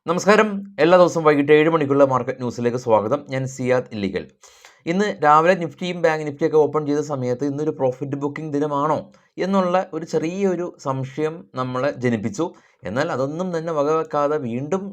നമസ്കാരം. എല്ലാ ദിവസവും വൈകിട്ട് 7 മണിക്കുള്ള മാർക്കറ്റ് ന്യൂസിലേക്ക് സ്വാഗതം. ഞാൻ സിയാദ് ഇല്ലിക്കൽ. ഇന്ന് രാവിലെ നിഫ്റ്റിയും ബാങ്ക് നിഫ്റ്റിയൊക്കെ ഓപ്പൺ ചെയ്ത സമയത്ത് ഇന്നൊരു പ്രോഫിറ്റ് ബുക്കിംഗ് ദിനമാണോ എന്നുള്ള ഒരു ചെറിയൊരു സംശയം നമ്മളെ ജനിപ്പിച്ചു. എന്നാൽ അതൊന്നും തന്നെ വകവെക്കാതെ വീണ്ടും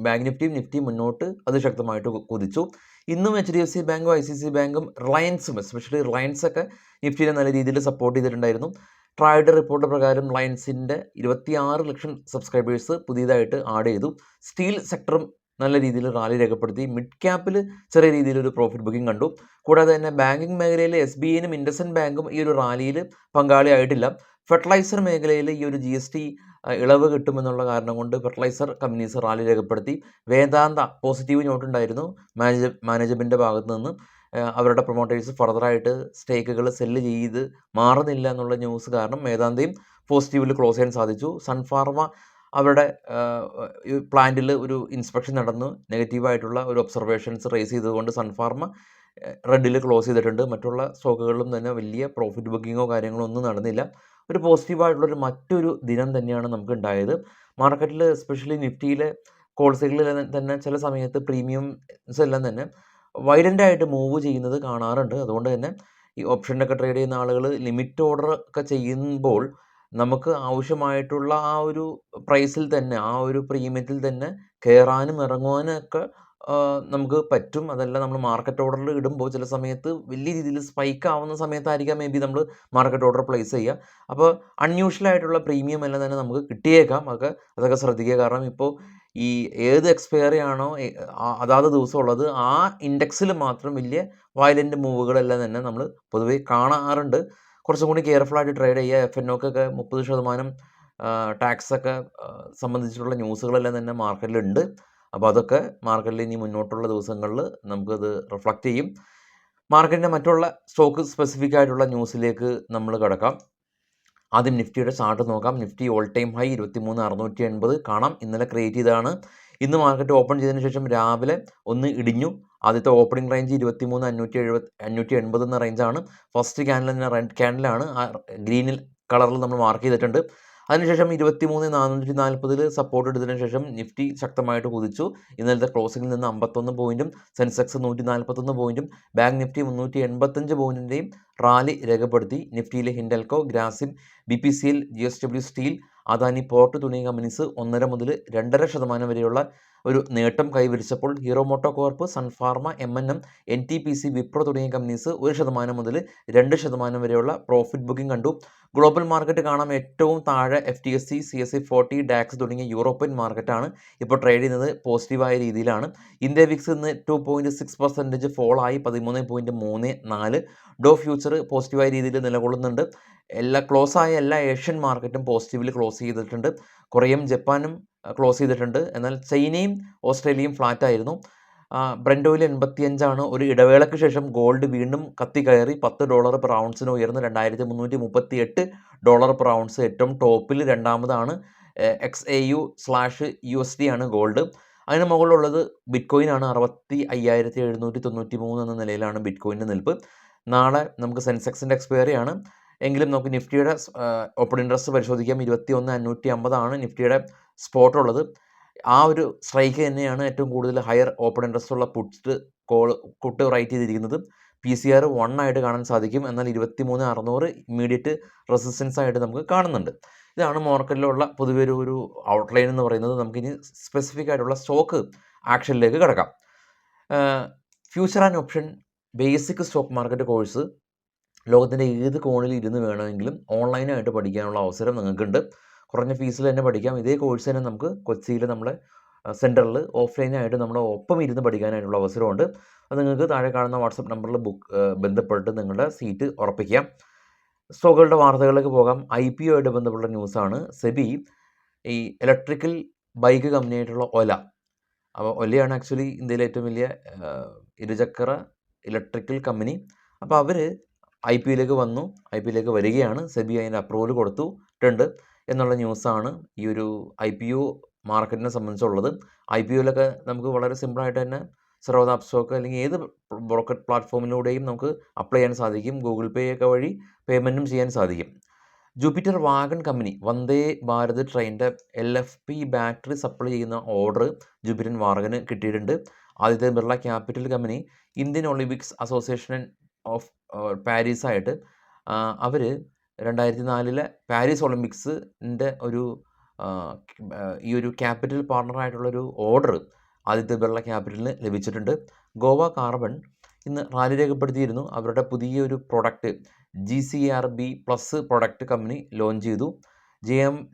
ബാങ്ക് നിഫ്റ്റിയും മുന്നോട്ട് അതിശക്തമായിട്ട് കുതിച്ചു. ഇന്നും HDFC ബാങ്കും ICICI ബാങ്കും റിലയൻസും എസ്പെഷ്യലി റിലയൻസൊക്കെ നിഫ്റ്റിയെ നല്ല രീതിയിൽ സപ്പോർട്ട് ചെയ്തിട്ടുണ്ടായിരുന്നു. ട്രായുടെ റിപ്പോർട്ട് പ്രകാരം റിലയൻസിൻ്റെ 26 ലക്ഷം സബ്സ്ക്രൈബേഴ്സ് പുതിയതായിട്ട് ആഡ് ചെയ്തു. സ്റ്റീൽ സെക്ടറും നല്ല രീതിയിൽ റാലി രേഖപ്പെടുത്തി. മിഡ് ക്യാപ്പിൽ ചെറിയ രീതിയിലൊരു പ്രോഫിറ്റ് ബുക്കിംഗ് കണ്ടു. കൂടാതെ തന്നെ ബാങ്കിങ് മേഖലയിൽ SBIനും ഇൻഡസ്ഇൻഡ് ബാങ്കും ഈ ഒരു റാലിയിൽ പങ്കാളിയായിട്ടില്ല. ഫെർട്ടിലൈസർ മേഖലയിൽ ഈ ഒരു GST ഇളവ് കിട്ടുമെന്നുള്ള കാരണം കൊണ്ട് ഫെർട്ടിലൈസർ കമ്പനീസ് റാലി രേഖപ്പെടുത്തി. വേദാന്ത പോസിറ്റീവ് നോട്ടുണ്ടായിരുന്നു മാനേജ്മെൻറ്റിൻ്റെ ഭാഗത്ത് നിന്ന്. അവരുടെ പ്രൊമോട്ടേഴ്സ് ഫർദറായിട്ട് സ്റ്റേക്കുകൾ സെല്ല് ചെയ്ത് മാറുന്നില്ല എന്നുള്ള ന്യൂസ് കാരണം വേദാന്തയും പോസിറ്റീവിൽ ക്ലോസ് ചെയ്യാൻ സാധിച്ചു. സൺഫാർമ അവരുടെ പ്ലാന്റിൽ ഒരു ഇൻസ്പെക്ഷൻ നടന്നു. നെഗറ്റീവായിട്ടുള്ള ഒരു ഒബ്സർവേഷൻസ് റേസ് ചെയ്തുകൊണ്ട് സൺഫാർമ റെഡിൽ ക്ലോസ് ചെയ്തിട്ടുണ്ട്. മറ്റുള്ള സ്റ്റോക്കുകളിലും തന്നെ വലിയ പ്രോഫിറ്റ് ബുക്കിങ്ങോ കാര്യങ്ങളോ ഒന്നും നടന്നില്ല. ഒരു പോസിറ്റീവായിട്ടുള്ളൊരു മറ്റൊരു ദിനം തന്നെയാണ് നമുക്ക് ഉണ്ടായത്. മാർക്കറ്റിൽ എസ്പെഷ്യലി നിഫ്റ്റിയിലെ കോൾ സൈക്കിളിൽ തന്നെ ചില സമയത്ത് പ്രീമിയംസ് എല്ലാം തന്നെ വൈലൻ്റായിട്ട് മൂവ് ചെയ്യുന്നത് കാണാറുണ്ട്. അതുകൊണ്ട് തന്നെ ഈ ഓപ്ഷനൊക്കെ ട്രേഡ് ചെയ്യുന്ന ആളുകൾ ലിമിറ്റ് ഓർഡർ ഒക്കെ ചെയ്യുമ്പോൾ നമുക്ക് ആവശ്യമായിട്ടുള്ള ആ ഒരു പ്രൈസിൽ തന്നെ ആ ഒരു പ്രീമിയത്തിൽ തന്നെ കയറാനും ഇറങ്ങുവാനും ഒക്കെ നമുക്ക് പറ്റും. അതല്ല നമ്മൾ മാർക്കറ്റ് ഓർഡറിൽ ഇടുമ്പോൾ ചില സമയത്ത് വലിയ രീതിയിൽ സ്പൈക്ക് ആവുന്ന സമയത്തായിരിക്കാം മേ ബി നമ്മൾ മാർക്കറ്റ് ഓർഡർ പ്ലേസ് ചെയ്യുക. അപ്പോൾ അൺയൂഷ്വലായിട്ടുള്ള പ്രീമിയം എല്ലാം തന്നെ നമുക്ക് കിട്ടിയേക്കാം. അതൊക്കെ ശ്രദ്ധിക്കുക. കാരണം ഇപ്പോൾ ഈ ഏത് എക്സ്പയറി ആണോ അതാത് ദിവസം ഉള്ളത് ആ ഇൻഡെക്സിൽ മാത്രം വലിയ വയലൻ്റ് മൂവുകളെല്ലാം തന്നെ നമ്മൾ പൊതുവേ കാണാറുണ്ട്. കുറച്ചും കൂടി കെയർഫുള്ളായിട്ട് ട്രേഡ് ചെയ്യുക. FNOക്കൊക്കെ 30% ടാക്സൊക്കെ സംബന്ധിച്ചിട്ടുള്ള ന്യൂസുകളെല്ലാം തന്നെ മാർക്കറ്റിലുണ്ട്. അപ്പോൾ അതൊക്കെ മാർക്കറ്റിൽ ഇനി മുന്നോട്ടുള്ള ദിവസങ്ങളിൽ നമുക്കത് റിഫ്ലക്റ്റ് ചെയ്യും. മാർക്കറ്റിൻ്റെ മറ്റുള്ള സ്റ്റോക്ക് സ്പെസിഫിക് ആയിട്ടുള്ള ന്യൂസിലേക്ക് നമ്മൾ കിടക്കാം. ആദ്യം നിഫ്റ്റിയുടെ ചാർട്ട് നോക്കാം. നിഫ്റ്റി ഓൾ ടൈം ഹൈ 23,680 കാണാം. ഇന്നലെ ക്രിയേറ്റ് ചെയ്തതാണ്. ഇന്ന് മാർക്കറ്റ് ഓപ്പൺ ചെയ്തതിന് ശേഷം രാവിലെ ഒന്ന് ഇടിഞ്ഞു. ആദ്യത്തെ ഓപ്പണിംഗ് റേഞ്ച് 23,580 എന്ന റേഞ്ചാണ്. ഫസ്റ്റ് ക്യാൻഡിൽ തന്നെ റെഡ് ക്യാൻഡിലാണ്. ആ ഗ്രീനിൽ കളറിൽ നമ്മൾ മാർക്ക് ചെയ്തിട്ടുണ്ട്. അതിനുശേഷം 23,440 സപ്പോർട്ട് എടുത്തതിന് ശേഷം നിഫ്റ്റി ശക്തമായിട്ട് കുതിച്ചു. ഇന്നലത്തെ ക്ലോസിംഗിൽ നിന്ന് 51 പോയിൻറ്റും സെൻസെക്സ് 141 പോയിൻറ്റും ബാങ്ക് നിഫ്റ്റി 385 പോയിൻറ്റിൻ്റെയും റാലി രേഖപ്പെടുത്തി. നിഫ്റ്റിയിലെ Hindalco, Grasim, BPCL, JSW steel, Adani port തുടങ്ങിയ കമ്പനീസ് 1.5 മുതൽ 2.5% വരെയുള്ള ഒരു നേട്ടം കൈവരിച്ചപ്പോൾ Hero Moto Corp, Sun Pharma, MNM, NTPC, Wipro തുടങ്ങിയ കമ്പനീസ് 1% മുതൽ 2% വരെയുള്ള പ്രോഫിറ്റ് ബുക്കിംഗ് കണ്ടു. ഗ്ലോബൽ മാർക്കറ്റ് കാണാം. ഏറ്റവും താഴെ FTSE, CSE 40, ഡാക്സ് തുടങ്ങിയ യൂറോപ്യൻ മാർക്കറ്റാണ് ഇപ്പോൾ ട്രേഡ് ചെയ്യുന്നത്. പോസിറ്റീവായ രീതിയിലാണ്. ഇന്ത്യ വിക്സ് ഇന്ന് 2.6% ഫോളായി 13.34. ഡോ ഫ്യൂച്ചർ പോസിറ്റീവായ രീതിയിൽ നിലകൊള്ളുന്നുണ്ട്. ക്ലോസായ എല്ലാ ഏഷ്യൻ മാർക്കറ്റും പോസിറ്റീവിൽ ക്ലോസ് ചെയ്തിട്ടുണ്ട്. കൊറിയയും ജപ്പാനും ക്ലോസ് ചെയ്തിട്ടുണ്ട്. എന്നാൽ ചൈനയും ഓസ്ട്രേലിയയും ഫ്ലാറ്റായിരുന്നു. ബ്രന്റ് ഓയിൽ 85 ഒരു ഇടവേളയ്ക്ക് ശേഷം ഗോൾഡ് വീണ്ടും കയറി $10 പെർ ഔൺസിന് ഉയർന്ന് $2,338 പെർ ഔൺസ്. ഏറ്റവും ടോപ്പിൽ രണ്ടാമതാണ്. XAU/USD ആണ് ഗോൾഡ്. അതിന് മുകളിലുള്ളത് ബിറ്റ്കോയിനാണ്. 65,793 എന്ന നിലയിലാണ് ബിറ്റ്കോയിൻ്റെ നിൽപ്പ്. നാളെ നമുക്ക് സെൻസെക്സിൻ്റെ എക്സ്പയറി ആണ്. എങ്കിലും നമുക്ക് നിഫ്റ്റിയുടെ ഓപ്പൺ ഇൻട്രസ്റ്റ് പരിശോധിക്കാം. 21,550 നിഫ്റ്റിയുടെ സ്പോട്ട് ഉള്ളത്. ആ ഒരു സ്ട്രൈക്ക് തന്നെയാണ് ഏറ്റവും കൂടുതൽ ഹയർ ഓപ്പൺ ഇൻട്രസ്റ്റ് ഉള്ള പുട്ട് റൈറ്റ് ചെയ്തിരിക്കുന്നത്. PCR 1 ആയിട്ട് കാണാൻ സാധിക്കും. എന്നാൽ 23,600 ഇമ്മീഡിയറ്റ് റെസിസ്റ്റൻസ് ആയിട്ട് നമുക്ക് കാണുന്നുണ്ട്. ഇതാണ് മാർക്കറ്റിലുള്ള പൊതുവെ ഒരു ഔട്ട്ലൈൻ എന്ന് പറയുന്നത്. നമുക്കിനി സ്പെസിഫിക് ആയിട്ടുള്ള സ്റ്റോക്ക് ആക്ഷനിലേക്ക് കിടക്കാം. Future and option basic stock market course ലോകത്തിൻ്റെ ഏത് കോണിൽ ഇരുന്ന് വേണമെങ്കിലും ഓൺലൈനായിട്ട് പഠിക്കാനുള്ള അവസരം നിങ്ങൾക്കുണ്ട്. കുറഞ്ഞ ഫീസിൽ തന്നെ പഠിക്കാം. ഇതേ കോഴ്സ് തന്നെ നമുക്ക് കൊച്ചിയിൽ നമ്മളെ സെൻറ്ററിൽ ഓഫ്ലൈനായിട്ട് നമ്മുടെ ഒപ്പം ഇരുന്ന് പഠിക്കാനായിട്ടുള്ള അവസരമുണ്ട്. അത് നിങ്ങൾക്ക് താഴെ കാണുന്ന വാട്സപ്പ് നമ്പറിൽ ബന്ധപ്പെട്ട് നിങ്ങളുടെ സീറ്റ് ഉറപ്പിക്കാം. സ്റ്റോക്കുകളുടെ വാർത്തകളിലേക്ക് പോകാം. IPO ആയിട്ട് ബന്ധപ്പെട്ട ന്യൂസാണ്. സെബി ഈ ഇലക്ട്രിക്കൽ ബൈക്ക് കമ്പനിയായിട്ടുള്ള ഒല, അപ്പോൾ ഒലയാണ് ആക്ച്വലി ഇന്ത്യയിലെ ഏറ്റവും വലിയ ഇരുചക്ര ഇലക്ട്രിക്കൽ കമ്പനി. അപ്പോൾ അവർ IPOയിലേക്ക് വരികയാണ്. സെബി അതിൻ്റെ അപ്രൂവൽ കൊടുത്തിട്ടുണ്ട് എന്നുള്ള ന്യൂസാണ് ഈ ഒരു IPO മാർക്കറ്റിനെ സംബന്ധിച്ചുള്ളത്. IPOയിലൊക്കെ നമുക്ക് വളരെ സിമ്പിളായിട്ട് തന്നെ സർവ്വത അപ്സ്റ്റോക്ക് അല്ലെങ്കിൽ ഏത് ബ്രോക്കർ പ്ലാറ്റ്ഫോമിലൂടെയും നമുക്ക് അപ്ലൈ ചെയ്യാൻ സാധിക്കും. ഗൂഗിൾ പേ ഒക്കെ വഴി പേയ്മെൻറ്റും ചെയ്യാൻ സാധിക്കും. Jupiter wagon company Vande Bharat ട്രെയിനിൻ്റെ LFP ബാറ്ററി സപ്ലൈ ചെയ്യുന്ന ഓർഡർ ജൂപ്പിറ്റർ വാഗന് കിട്ടിയിട്ടുണ്ട്. ആദ്യത്തെ Birla capital company Indian Olympics association of പാരീസായിട്ട് അവർ 2004 പാരീസ് ഒളിമ്പിക്സിൻ്റെ ഈ ഒരു ക്യാപിറ്റൽ പാർട്ണറായിട്ടുള്ളൊരു ഓർഡർ ആദിത്യ ബിർള ക്യാപിറ്റലിന് ലഭിച്ചിട്ടുണ്ട്. ഗോവ കാർബൺ ഇന്ന് റാലി രേഖപ്പെടുത്തിയിരുന്നു. അവരുടെ പുതിയൊരു product GCRB plus product company launch ചെയ്തു.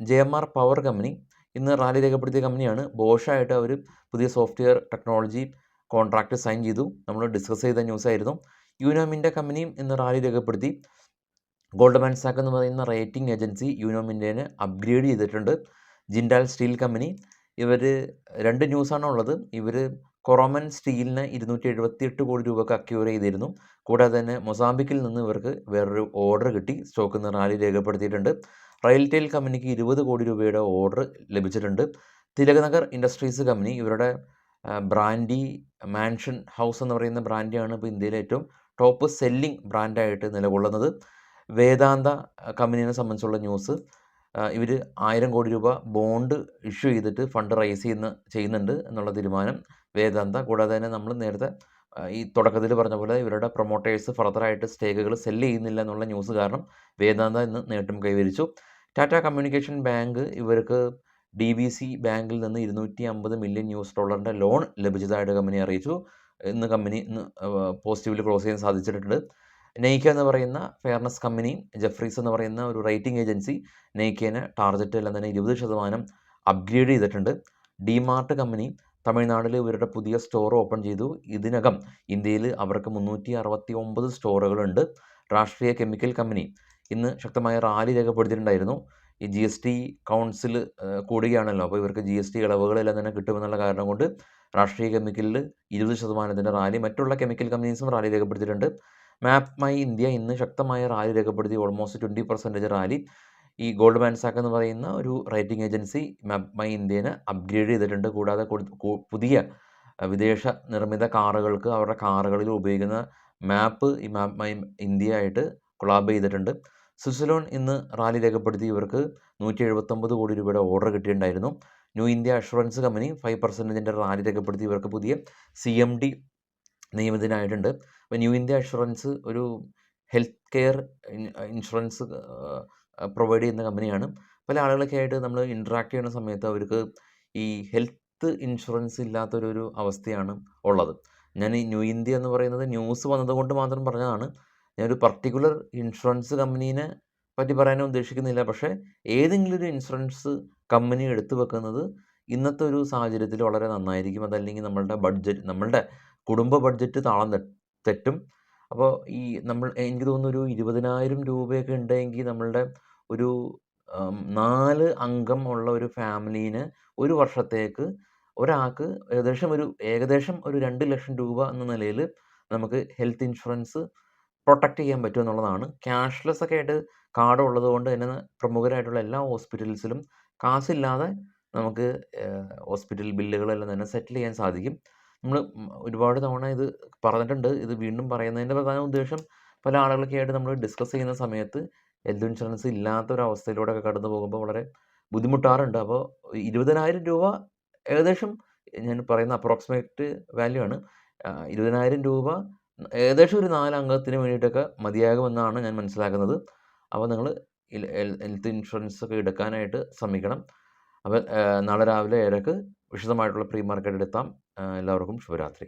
JMR പവർ കമ്പനി ഇന്ന് റാലി രേഖപ്പെടുത്തിയ കമ്പനിയാണ്. ബോഷായിട്ട് അവർ പുതിയ സോഫ്റ്റ്വെയർ ടെക്നോളജി കോൺട്രാക്റ്റ് സൈൻ ചെയ്തു. നമ്മൾ ഡിസ്കസ് ചെയ്ത ന്യൂസായിരുന്നു. യൂനോമിൻ്റെ കമ്പനിയും ഇന്ന് റാലി രേഖപ്പെടുത്തി. ഗോൾഡ്മാൻ സാക്ക് എന്ന് പറയുന്ന റേറ്റിംഗ് ഏജൻസി യൂനോമിൻ്റെനെ അപ്ഗ്രേഡ് ചെയ്തിട്ടുണ്ട്. ജിൻഡാൽ സ്റ്റീൽ കമ്പനി ഇവർ 2 ന്യൂസാണ് ഉള്ളത്. ഇവർ കൊറോമൻ സ്റ്റീലിന് 278 കോടി രൂപക്ക് അക്യൂർ ചെയ്തിരുന്നു. കൂടാതെ തന്നെ മൊസാംബിക്കിൽ നിന്ന് ഇവർക്ക് വേറൊരു ഓർഡർ കിട്ടി. സ്റ്റോക്ക് ഇന്ന് റാലി രേഖപ്പെടുത്തിയിട്ടുണ്ട്. റെയിൽടെൽ കമ്പനിക്ക് 20 കോടി രൂപയുടെ ഓർഡർ ലഭിച്ചിട്ടുണ്ട്. തിലകനഗർ ഇൻഡസ്ട്രീസ് കമ്പനി ഇവരുടെ ബ്രാൻഡി മാൻഷൻ ഹൗസ് എന്ന് പറയുന്ന ബ്രാൻഡാണ് ഇപ്പോൾ ഇന്ത്യയിലെ ഏറ്റവും ടോപ്പ് സെല്ലിംഗ് ബ്രാൻഡായിട്ട് നിലകൊള്ളുന്നത്. വേദാന്ത കമ്പനിയെ സംബന്ധിച്ചുള്ള ന്യൂസ്, ഇവർ 1000 കോടി രൂപ ബോണ്ട് ഇഷ്യൂ ചെയ്തിട്ട് ഫണ്ട് റൈസ് ചെയ്യുന്നുണ്ട് എന്നുള്ള തീരുമാനം വേദാന്ത. കൂടാതെ തന്നെ നമ്മൾ നേരത്തെ ഈ തുടക്കത്തിൽ പറഞ്ഞ പോലെ ഇവരുടെ പ്രൊമോട്ടേഴ്സ് ഫർദറായിട്ട് സ്റ്റേക്കുകൾ സെല്ല് ചെയ്യുന്നില്ല എന്നുള്ള ന്യൂസ് കാരണം വേദാന്ത ഇന്ന് നേട്ടം കൈവരിച്ചു. ടാറ്റ കമ്മ്യൂണിക്കേഷൻ ബാങ്ക് ഇവർക്ക് DBC ബാങ്കിൽ നിന്ന് $250 മില്യൺ ലോൺ ലഭിച്ചതായിട്ട് കമ്പനി അറിയിച്ചു. കമ്പനി പോസിറ്റീവിൽ ക്ലോസ് ചെയ്യാൻ സാധിച്ചിട്ടുണ്ട്. നെയ്ക്ക എന്ന് പറയുന്ന ഫെയർനെസ് കമ്പനി, ജെഫ്രീസ് എന്ന് പറയുന്ന ഒരു റേറ്റിംഗ് ഏജൻസി നെയ്ക്കേനെ ടാർഗറ്റ് എല്ലാം തന്നെ 20% അപ്ഗ്രേഡ് ചെയ്തിട്ടുണ്ട്. ഡിമാർട്ട് കമ്പനി തമിഴ്നാട്ടിൽ ഇവരുടെ പുതിയ സ്റ്റോർ ഓപ്പൺ ചെയ്തു. ഇതിനകം ഇന്ത്യയിൽ അവർക്ക് 369 സ്റ്റോറുകളുണ്ട്. രാഷ്ട്രീയ കെമിക്കൽ കമ്പനി ഇന്ന് ശക്തമായ റാലി രേഖപ്പെടുത്തിയിട്ടുണ്ടായിരുന്നു. ഈ GST കൗൺസിൽ കൂടുകയാണല്ലോ, അപ്പോൾ ഇവർക്ക് GST ഇളവുകളെല്ലാം തന്നെ കിട്ടുമെന്നുള്ള കാരണം കൊണ്ട് രാഷ്ട്രീയ കെമിക്കലിൽ 20% റാലി. മറ്റുള്ള കെമിക്കൽ കമ്പനീസും റാലി രേഖപ്പെടുത്തിയിട്ടുണ്ട്. മാപ്പ് മൈ ഇന്ത്യ ഇന്ന് ശക്തമായ റാലി രേഖപ്പെടുത്തി. Almost 20% rally. ഈ ഗോൾഡ്മാൻ സാക്ക് എന്ന് പറയുന്ന ഒരു റേറ്റിംഗ് ഏജൻസി മാപ്പ് മൈ ഇന്ത്യനെ അപ്ഗ്രേഡ് ചെയ്തിട്ടുണ്ട്. കൂടാതെ പുതിയ വിദേശ നിർമ്മിത കാറുകൾക്ക് അവരുടെ കാറുകളിൽ ഉപയോഗിക്കുന്ന മാപ്പ് ഈ മാപ്പ് മൈ ഇന്ത്യ ആയിട്ട് കൊളാബ് ചെയ്തിട്ടുണ്ട്. സ്വിറ്റ്സർലൻഡ് ഇന്ന് റാലി രേഖപ്പെടുത്തി. ഇവർക്ക് 179 കോടി രൂപയുടെ ഓർഡർ കിട്ടിയിട്ടുണ്ടായിരുന്നു. New India assurance company 5% rally രേഖപ്പെടുത്തി. ഇവർക്ക് പുതിയ CMD നിയമിതനായിട്ടുണ്ട്. അപ്പോൾ ന്യൂ ഇന്ത്യ അഷുറൻസ് ഒരു ഹെൽത്ത് കെയർ ഇൻഷുറൻസ് പ്രൊവൈഡ് ചെയ്യുന്ന കമ്പനിയാണ്. പല ആളുകളൊക്കെ ആയിട്ട് നമ്മൾ ഇൻട്രാക്ട് ചെയ്യുന്ന സമയത്ത് അവർക്ക് ഈ ഹെൽത്ത് ഇൻഷുറൻസ് ഇല്ലാത്തൊരു അവസ്ഥയാണ് ഉള്ളത്. ഞാൻ ഈ ന്യൂ ഇന്ത്യ എന്ന് പറയുന്നത് ന്യൂസ് വന്നതുകൊണ്ട് മാത്രം പറഞ്ഞതാണ്. ഞാനൊരു പർട്ടിക്കുലർ ഇൻഷുറൻസ് കമ്പനീനെ പറ്റി പറയാനും ഉദ്ദേശിക്കുന്നില്ല. പക്ഷേ ഏതെങ്കിലും ഒരു ഇൻഷുറൻസ് കമ്പനി എടുത്തു വെക്കുന്നത് ഇന്നത്തെ ഒരു സാഹചര്യത്തിൽ വളരെ നന്നായിരിക്കും. അതല്ലെങ്കിൽ നമ്മളുടെ കുടുംബ ബഡ്ജറ്റ് താളം തെറ്റും. അപ്പോൾ എനിക്ക് തോന്നുന്നു ഒരു 20,000 രൂപയൊക്കെ ഉണ്ടെങ്കിൽ നമ്മളുടെ ഒരു 4 അംഗം ഉള്ള ഒരു ഫാമിലീനെ ഒരു വർഷത്തേക്ക് ഒരാൾക്ക് ഏകദേശം ഒരു 2 ലക്ഷം രൂപ എന്ന നിലയിൽ നമുക്ക് ഹെൽത്ത് ഇൻഷുറൻസ് പ്രൊട്ടക്റ്റ് ചെയ്യാൻ പറ്റും എന്നുള്ളതാണ്. ക്യാഷ്ലെസ് ഒക്കെ ആയിട്ട് കാർഡ് ഉള്ളത് കൊണ്ട് തന്നെ പ്രമുഖരായിട്ടുള്ള എല്ലാ ഹോസ്പിറ്റൽസിലും കാശില്ലാതെ നമുക്ക് ഹോസ്പിറ്റൽ ബില്ലുകളെല്ലാം തന്നെ സെറ്റിൽ ചെയ്യാൻ സാധിക്കും. നമ്മൾ ഒരുപാട് തവണ ഇത് പറഞ്ഞിട്ടുണ്ട്. ഇത് വീണ്ടും പറയുന്നതിൻ്റെ പ്രധാന ഉദ്ദേശം പല ആളുകളൊക്കെ ആയിട്ട് നമ്മൾ ഡിസ്കസ് ചെയ്യുന്ന സമയത്ത് ഹെൽത്ത് ഇൻഷുറൻസ് ഇല്ലാത്തൊരവസ്ഥയിലൂടെയൊക്കെ കടന്നു പോകുമ്പോൾ വളരെ ബുദ്ധിമുട്ടാറുണ്ട്. അപ്പോൾ 20,000 രൂപ ഏകദേശം ഞാൻ പറയുന്ന അപ്രോക്സിമേറ്റ് വാല്യൂ ആണ്. 20,000 രൂപ ഏകദേശം ഒരു 4 അംഗത്തിന് വേണ്ടിയിട്ടൊക്കെ മതിയാകുമെന്നാണ് ഞാൻ മനസ്സിലാക്കുന്നത്. അപ്പോൾ നിങ്ങൾ ഹെൽത്ത് ഇൻഷുറൻസ് ഒക്കെ എടുക്കാനായിട്ട് ശ്രമിക്കണം. അപ്പോൾ നാളെ രാവിലെ 7:00 വിശദമായിട്ടുള്ള പ്രീ മാർക്കറ്റ് എടുത്താം. എല്ലാവർക്കും ശുഭരാത്രി.